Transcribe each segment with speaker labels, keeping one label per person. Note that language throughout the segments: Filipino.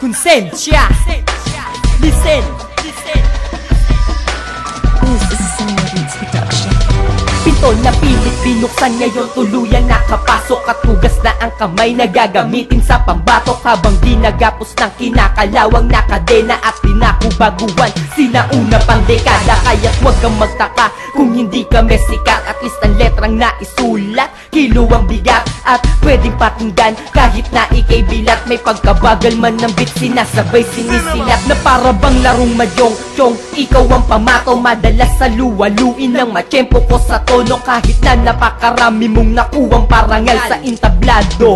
Speaker 1: Konsensya. Listen.
Speaker 2: This is Summer Beats Production.
Speaker 1: Pito na pilit binuksan, ngayon tuluyan nakapasok. At hugas na ang kamay na gagamitin sa pambatok, habang di nagapos ng kinakalawang na kadena at dinakubaguhan sinauna pang dekada. Kaya't huwag kang magtaka kung hindi kami sikat. At least ang letrang naisulat, kilo ang bigat at pwedeng pakinggan kahit na ikay bilat. May pagkabagal man ng beat, sinasabay sinisilat na para bang larong madyong-tyong. Ikaw ang pamato, madalas saluwaluin ng matsyempo ko sa tono, kahit na napakarami mong nakuwang parangal sa entablado.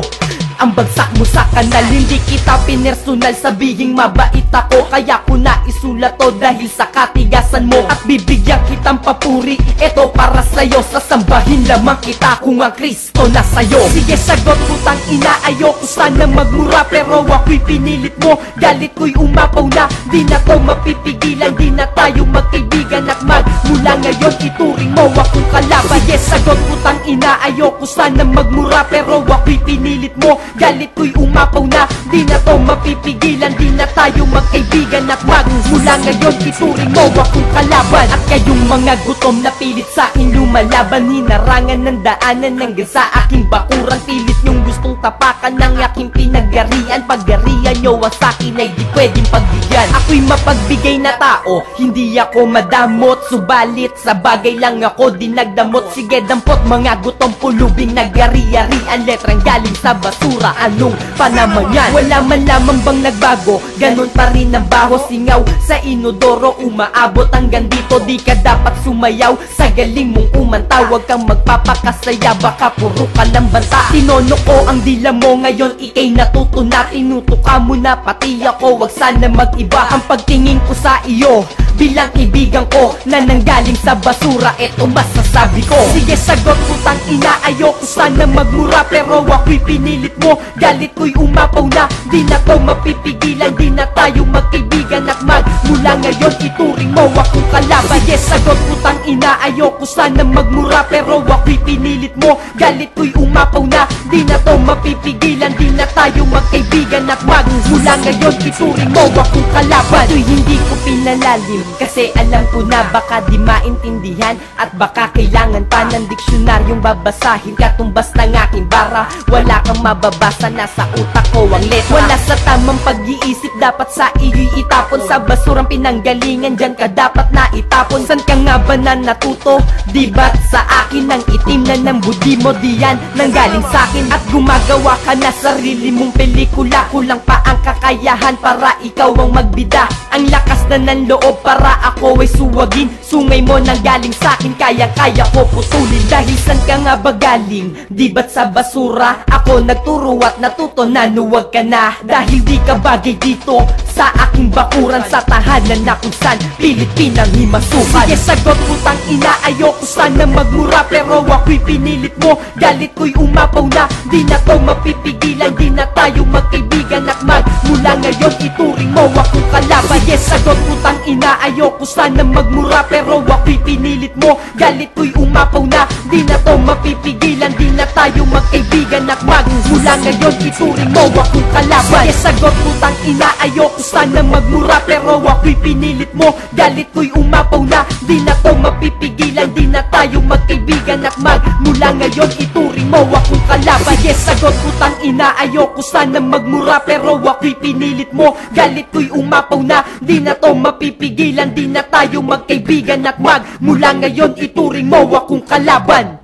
Speaker 1: Ang bagsak mo sa kanal, hindi kita pinersonal, sabihing mabait ako, kaya ko na isulat to dahil sa katigasan mo. At bibigyan kitang papuri, eto para sa'yo, sasambahin lamang kita kung ang Kristo na sa'yo. Sige sagot putang ina, ayoko sana magmura, pero ako'y pinilit mo, galit ko'y umapaw na. Di na to mapipigilan, di na tayo magkaibigan at magmula ngayon ituring mo akong kalaban. Sige sagot putang ina, ayoko sana magmura, pero ako'y pinilit mo, galit ko'y umapaw na. Di na to mapipigilan, di na tayo magkaibigan at magmula ngayon ituring mo akong kalaban. At kayong mga gutom na pilit sa akin lumalaban, hinarangan ng daanan hanggang sa aking bakuran. Pilit nyong gustong tapakan ng aking pinagarian, paggarian nyo ang sakin ay di pwedeng pagbigyan. Ako'y mapagbigay na tao, hindi ako madamot, subalit sa bagay lang ako di nagdamot. Sige dampot mga gutom pulubing nagari-arian, letrang galing sa basura, anong panaman yan? Wala man lamang bang nagbago, ganun pa rin ang baho. Singaw sa inodoro, umaabot hanggang dito, di ka dapat sumayaw sa galing mong umanta. Huwag kang magpapakasaya, baka puro ka lang banta. Tinono ko ang dila mo, ngayon ikay natuto na. Tinutuka mo na pati ako, wag sana mag-iba ang pagtingin ko sa iyo bilang kaibigan ko na nanggaling sa basura. Eto masasabi ko, sige sagot putang ina, ayoko sana magmura, pero ako'y pinilit mo, galit ko'y umapaw na. Di na to mapipigilan, di na tayo magkaibigan at magmula ngayon ituring mo akong kalaban. Sige sagot putang ina, ayoko sana magmura, pero ako'y pinilit mo, galit ko'y umapaw na. Di na to mapipigilan, di na tayo magkaibigan at magmula ngayon ituring mo akong kalaban. Ito'y hindi ko pinalalim kasi alam ko na baka di maintindihan, at baka kailangan pa ng diksyonaryong babasahin katumbas ng aking bara. Wala kang mababasa, nasa utak ko ang letra. Wala sa tamang pag-iisip, dapat sa iyo'y itapon sa basurang pinanggalingan, dyan ka dapat na itapon. San ka nga ba na natuto? Di ba't sa akin ang itim na ng budi mo, diyan nanggaling sa'kin. At gumagawa ka na sarili mong pelikula, kulang pa ang kakayahan para ikaw ang magbida. Ang lakas na ng loob para ako ay suwagin, sungay mo nang galing sa'kin, kaya-kaya ko putulin. Dahil san ka nga ba galing? Di ba't sa basura ako nagturo at natuto na nuwag ka na? Dahil di ka bagay dito sa aking bakuran, sa tahanan na kung san pilit pinanghimasukan. Sige sagot putang ina, ayoko sana magmura, pero ako'y pinilit mo, galit ko'y umapaw na. Di na to mapipigilan, di na tayo magkaibigan at magmula ngayon ituring mo akong kalaban. Sige sagot putang ina, ayoko sana magmura, pero ako'y pinilit mo, galit ko'y umapaw na. Di na to mapipigilan, di na tayo magkaibigan at magmula ngayon ituring mo akong kalaban. Sige sagot putang ina, ayoko sana magmura, pero ako'y pinilit mo, galit ko'y umapaw na. Di na to mapipigilan, di na tayo magkaibigan at magmula ngayon ituring mo akong kalaban. Sige sagot putang ina, ayoko sana magmura, pero ako'y pinilit mo, galit ko'y umapaw na. Di na to mapipigilan, di na tayo magkaibigan at magmula ngayon ituring mo akong kalaban.